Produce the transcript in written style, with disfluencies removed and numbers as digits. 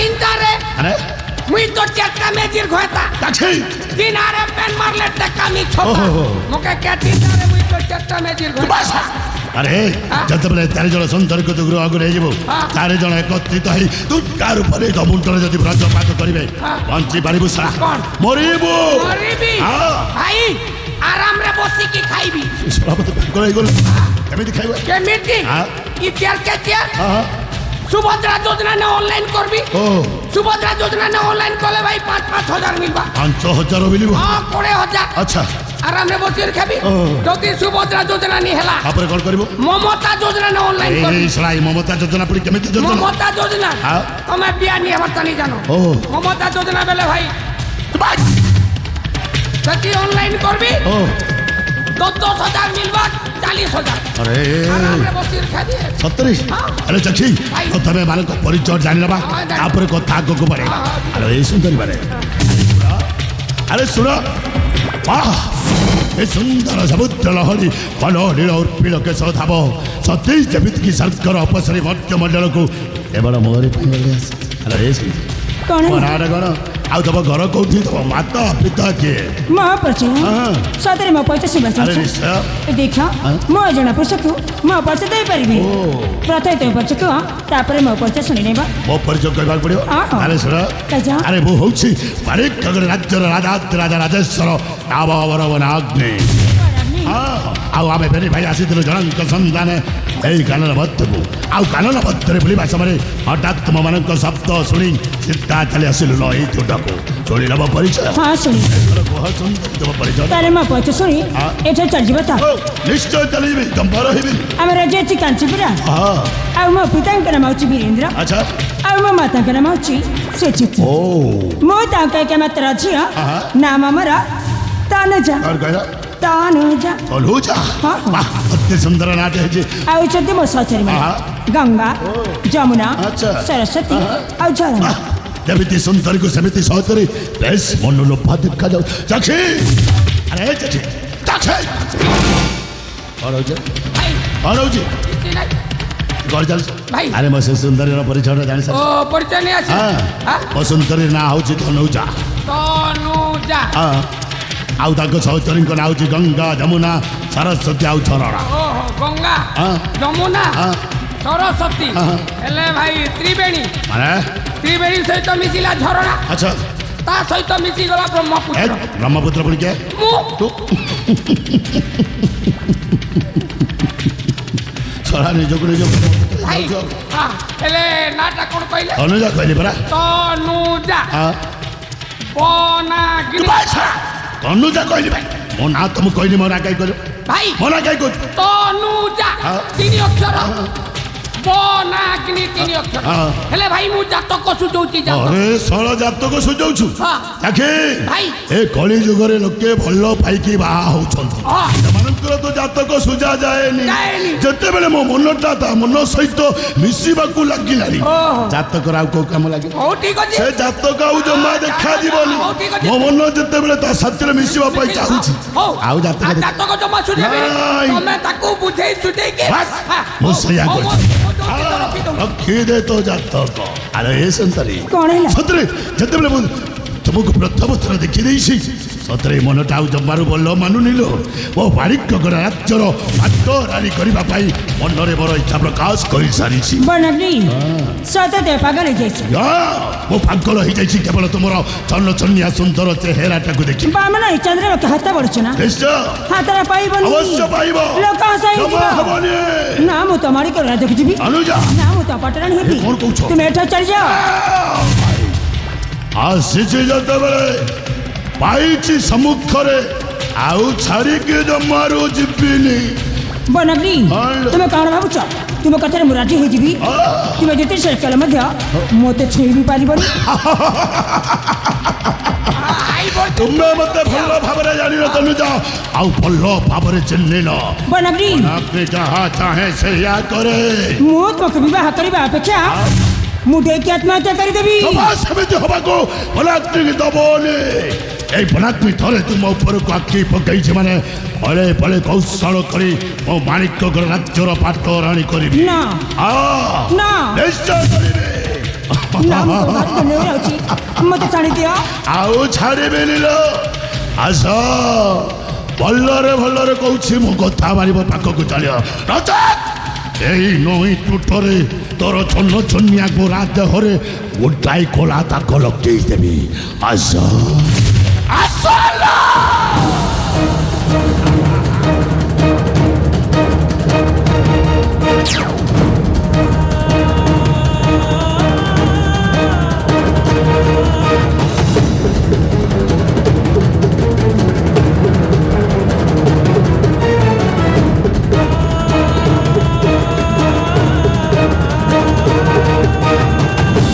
চিন্তারে আরে মুই তো চেষ্টা মেজির ঘয়তা কাছে দিনারে পেন মারলে টাকা মি ছোটা ওহো। মুকে কে চিন্তারে মুই তো চেষ্টা মেজির ঘয়তা আরে যেତେବେଳେ 13 ଜଣ ସନ୍ତର୍କିତ ଗୃହ ଆଗରୁ ହେଇଯିବ 4 ଜଣ ଏକତ୍ରିତ ହେଇ ଦୁର୍ଗାର ଉପରେ ଦମୁଣ୍ଟରେ ଯଦି ବ୍ରଜପାତ କରିବେ ବଞ୍ଚି ପାରିବୁ ସାରା ମରିବୁ মরিবি হ্যাঁ। ভাই আরামরে বসি কি খাইবি ସଭାପତି ପାଗଳ ହେଇଗଲେ କେମିତି ଖାଇବ কেমিটি হ্যাঁ। কি চেয়ার কে চেয়ার ହଁ সুভদ্রা যোজনা নে অনলাইন করবি ଓ সুভদ্রা যোজনা নে অনলাইন করলে ভাই 5-5 হাজার মিলবা 5000 ମିଳିବ হ্যাঁ 20,000 ଆଚ୍ଛା আরামরে বসি খাবি ও। যদি সুভদ্রা যোজনা নি হেলা ତାପରେ କ'ଣ କରିବ মমতা যোজনা নে অনলাইন করবি ଏଇ ଶଳା ଏଇ ମମତା ଯୋଜନା ପୁଣି କେମିତି ଯୋଜନା মমতা যোজনা হ্যাঁ। তুমি বিয়া নিয়ে বার্তা নি জানো ও মমতা যোজনা বেলে ভাই যদি অনলাইন করবি ଓ 10,000 মিলবা 40,000 ଆରେ আরামরে বসি খাবি ସତରେ ଆରେ ଚାଚି ଭାଇ। ପ୍ରଥମେ ମାନଙ୍କ ପରିଚୟ ଜାଣିନେବା ହଁ, ଜାଣିବା। ତାପରେ କଥା ଆଗକୁ ବଢେଇବା ହଁ, ହଁ। ଆରେ ଏଇ ସୁନ୍ଦରୀ ବାରେ ଆରେ ଶୁଣ ବାହ ଏ ସୁନ୍ଦର ସମୁଦ୍ର ଲହରୀ ବନ ନୀଳ ଉର୍ପିଳ କେଶ ଧାବ ସତେଜ ଯେମିତିକି ଶଙ୍କର ଅପସରୀ ମର୍ତ୍ତ୍ୟମଣ୍ଡଳକୁ କେବଳ ମୋରି ପାଇଁ ବୋଲି ଆସେ ଆରେ ଏ ସୁନ୍ଦରୀ କଣ ମୋ ନାଁଟା କ'ଣ ଆଉ ତମ ଘର କୋଉଠି ତମ ମାତା ପିତା କିଏ ମହାପ୍ରଚୟ ହଁ। ସତରେ ମୋ ପଇସା ଶିବା ଆରେ ନିଶ୍ଚୟ ଦେଖ ହଁ। ମୋ ଜଣା ପଇସାକୁ ମୋ ପଇସା ଦେଇପାରିବି ଓ ପ୍ରଥମେ ତୋ ପଇସା କୁହ ତାପରେ ମୋ ପଇସା ଶୁଣି ନେବ ମୋ ପରିଚୟ କହିବାକୁ ପଡ଼ିବ ହଁ। ଆରେ ଶୁଣ କାଜା। ଆରେ ମୁଁ ହଉଛି ବାରିକଗଡ଼ ରାଜ୍ୟର ରାଜା ରାଜେଶ୍ୱର ନାଗ୍ନି ଆଉ ଆମେ ଫେରି ଭାଇ ଆସିଥିଲୁ ଜଣଙ୍କ ସନ୍ଧାନ ଏଇ କାନନ ମଧ୍ୟକୁ ଆଉ କାନନ ମଧ୍ୟରେ ବୁଲିବା ସମୟରେ ହଠାତ୍ ତୁମମାନଙ୍କ ଶବ୍ଦ ଶୁଣି ସିଧା ଚାଲି ଆସିଲୁ ନ ଏଇ ତୁଟକୁ ଶୁଣି ନେବ ପରିଚୟ ହଁ ଶୁଣି କୁହ ସୁନ୍ଦରୀ ତୁମ ପରିଚୟ ତାହେଲେ ମୋ ପଇସା ଶୁଣି ହଁ। ଏଠାରେ ଚାଲିଯିବ ତ ଓ, ନିଶ୍ଚୟ ଚାଲିଯିବି ଜମ୍ବା ରହିବି ଆମ ରାଜ୍ୟ ଅଛି କାଞ୍ଚିପୁରା ହଁ ଆଉ ମୋ ପିତାଙ୍କ ନାମ ହେଉଛି ବୀରେନ୍ଦ୍ର ଆଚ୍ଛା ଆଉ ମୋ ମାତାଙ୍କ ନାମ ହେଉଛି ସୁଚିତ୍ରା ଓ ମୁଁ ତାଙ୍କ ଏକମାତ୍ର ଝିଅ ହଁ। ନାମ ଆମର ତନୁଜା କ'ଣ କହିଲ ତନୁଜା ଚଲୁଛା ହଁ, ହଁ। ଅତି ସୁନ୍ଦର ନାଟ ହେଇଛି ଆଉ ଅଛନ୍ତି ମୋ ସଚରୀ ମାନେ ହଁ। ଗଙ୍ଗା ଯମୁନା ଆଚ୍ଛା। ସରସ୍ୱତୀ ଆଉ ଝରଣା ଯେମିତି ସୁନ୍ଦରୀକୁ ସେମିତି ସହଜରେ ବେଶ ମନୋଲୋଭା ଦେଖାଯାଉ ଚାଖି ଆରେ ଚାଖି ଚାଖି କ'ଣ ହଉଛି ভাই କ'ଣ ହଉଛି କିଛି নাই କ'ଣ ଚାଲିଛି ଭାଇ। ଆରେ ମୋ ସେ ସୁନ୍ଦରୀର ପରିଚୟଟା ଜାଣି ও ସାର পরিচয় নিয়ে আসি হ্যাঁ ମୋ ସୁନ୍ଦରୀ ନାଁ ହଉଛି ତନୁଜା তনুজা ହଁ ଆଉ ତାଙ୍କ ସହଚରୀଙ୍କ ନାଁ ହଉଛି ଗଙ୍ଗା ଯମୁନା ସରସ୍ୱତୀ ଆଉ ଝରଣା ওহো গঙ্গা হ্যাঁ। যমুনা হ্যাঁ। সরস্বতী হ্যাঁ। হেলে ভাই ত্রিবেণী ମାନେ ত্রিবেণী সহিত মিশিলা ঝরଣା ଆଚ୍ଛା তা সহিত মিশিগলা ଏ ব্রহ্মপুত্র ବ୍ରହ୍ମପୁତ୍ର ପୁଣି କିଏ মু ତୁ ଛଡ଼ା ନିଜକୁ ନିଜ ভাই হ্যাঁ হেলে নাটা কোন কইলে ତନୁଜା କହିଲି ପରା তনুজা ହଁ বনাগিনি ତନୁଜା କହିଲି ଭାଇ ମୋ ନାଁ ତ ମୁଁ କହିଲି ମୋ ନାଁ କାହିଁ କହିଲ ভাই ମୋ ନାଁ କାହିଁ କହୁଛୁ তনুজা হ্যাঁ। 3 অক্ষর বনাগিনি 3 অক্ষর হ্যাঁ। হেলে ভাই মু জাতক সুজৌছি জাতক ଅରେ ସଳ ଜାତକ ସୁଝଉଛୁ ହଁ। ଚାଖି ଭାଇ। ଏ କଳି ଯୁଗରେ ଲୋକେ ଭଲ ପାଇକି ବାହା ହଉଛନ୍ତି ହଁ। ସେମାନଙ୍କର ତ ଜାତକ ସୁଝା ଯାଏନି ଯାଏନି। ଯେତେବେଳେ ମୋ ମନଟା ତା ମନ ସହିତ ମିଶିବାକୁ ଲାଗିଲାଣି ଓହୋ। ଜାତକର ଆଉ କୋଉ କାମ ଲାଗିବ ହଉ ঠিক আছে ସେ ଜାତକ ଆଉ ଜମା ଦେଖାଯିବନି ହଉ, ଠିକ ଅଛି। ମୋ ମନ ଯେତେବେଳେ ତା ସାଥିରେ ମିଶିବା ପାଇଁ ଚାହୁଁଛି ହଉ ଆଉ ଜାତକ ଦେଖ- ଜାତକ ଜମା ସୁଝେବେନି ନାଇଁ। ତମେ ତାକୁ ବୁଝେଇ ସୁଝେଇକି ବାସ୍, ହଁ, ମୁଁ ହଉ, ସେଇଆ ହଉ, କରୁଛି। ହଉ, ଦଉଛି ତ ରଖିଦଉଛି। ରଖିଦେ ତୋ ଜାତକ ଆରେ ଏ ସୁନ୍ଦରୀ କ'ଣ ହେଲା ସତରେ ଯେତେବେଳେ ମୁଁ ତୁମକୁ ପ୍ରଥମ ଥର ଦେଖିଦେଇଛି ସତରେ ମନଟା ଆଉ ଜମାରୁ ଭଲ ମାନୁନିଲ ମୋ ବାରିକଗଡ଼ ରାଜ୍ୟର ପାଟରାଣୀ କରିବା ପାଇଁ ମନରେ ମୋର ଇଚ୍ଛା ପ୍ରକାଶ କରିସାରିଛି ବନାଗ୍ନି ସତ ପାଗଳ ହେଇଯାଇଛି ମୁଁ ପାଗଳ ହେଇଯାଇଛି କେବଳ ତୁମର ଚନ୍ନଚନ୍ନିଆ ସୁନ୍ଦର ଚେହେରାଟାକୁ ଦେଖି ବାମନ ଏଇ ଚନ୍ଦ୍ର ଲୋକ ହାତ ବଢୁଛୁ ନା ନିଶ୍ଚୟ ହାତର ପାଇବନି ଅବଶ୍ୟ ପାଇବ ଲୋକ ହସାଇ ଜମା ଯିବ ହବନି ନା ମୁଁ ତମାରି କରି ରାଜକୁ ଯିବି ଅନୁଜା ନା ମୁଁ ତ ପଟରାଣୀ ହେବି କ'ଣ କହୁଛ? ତୁମେ ଏଠା ଚାଲିଯାଅ ଆସିଛି ଯେତେବେଳେ ପାଇଛି ସମ୍ମୁଖରେ ଆଉ ଛାଡ଼ିକି ଜମାରୁ ଯିବିନି ବନାଗ୍ନି ହାଲୋ। ତୁମେ କ'ଣ ଭାବୁଛ ତୁମ କଥାରେ ମୁଁ ରାଜି ହେଇଯିବି ତୁମେ ଯେତେ ସେ କଲେ ମଧ୍ୟ ମୋତେ ଛୁଇଁ ବି ପାରିବନି ଆଇ ବଳ ତୁମେ ମତେ ଭଲ ଭାବରେ ଜାଣିନ ତନୁଜା ଆଉ ଭଲ ଭାବରେ ଚିହ୍ନିନ ବନାଗ୍ନି আপনি ଯାହା ଚାହେଁ ସେଇଆ କରେ ମୁଁ ତୁମକୁ ବିବାହ କରିବା ଅପେକ୍ଷା ମୁଁ ଡେଇକି ଆତ୍ମହତ୍ୟା କରିଦେବି ଜମା ସେମିତି ହବାକୁ ବନାଗ୍ନି ଦବନି এই বনাগ্নি ଥରେ ତୁମ ଉପରକୁ ଆଖି ପକେଇଛି ମାନେ ପଳେ ପଳେ କୌଶଳ କରି ମୋ ମାଣିକଗଡ଼ ରାଜ୍ୟର ପାଟରାଣୀ କରିବି ନା ହଁ ନା ନିଶ୍ଚୟ କରିବି ନା ମୁଁ ତୋ ଭାରି ଧନ୍ୟବାଦ ଅଛି ମୋତେ ଛାଡ଼ିଦିଅ। ଆଉ ଛାଡ଼ିବେନି ଲୋ ଆସ ଭଲରେ କହୁଛି ମୋ କଥା ମାରିବ ପାଖକୁ ଚାଲିବ ନଚେତ୍ এই নই টুটরে তোর ছন্ন ছন্নিয়া গোড়া দেহরে গোটাই কোলা তাক লকেই দেবি আস আস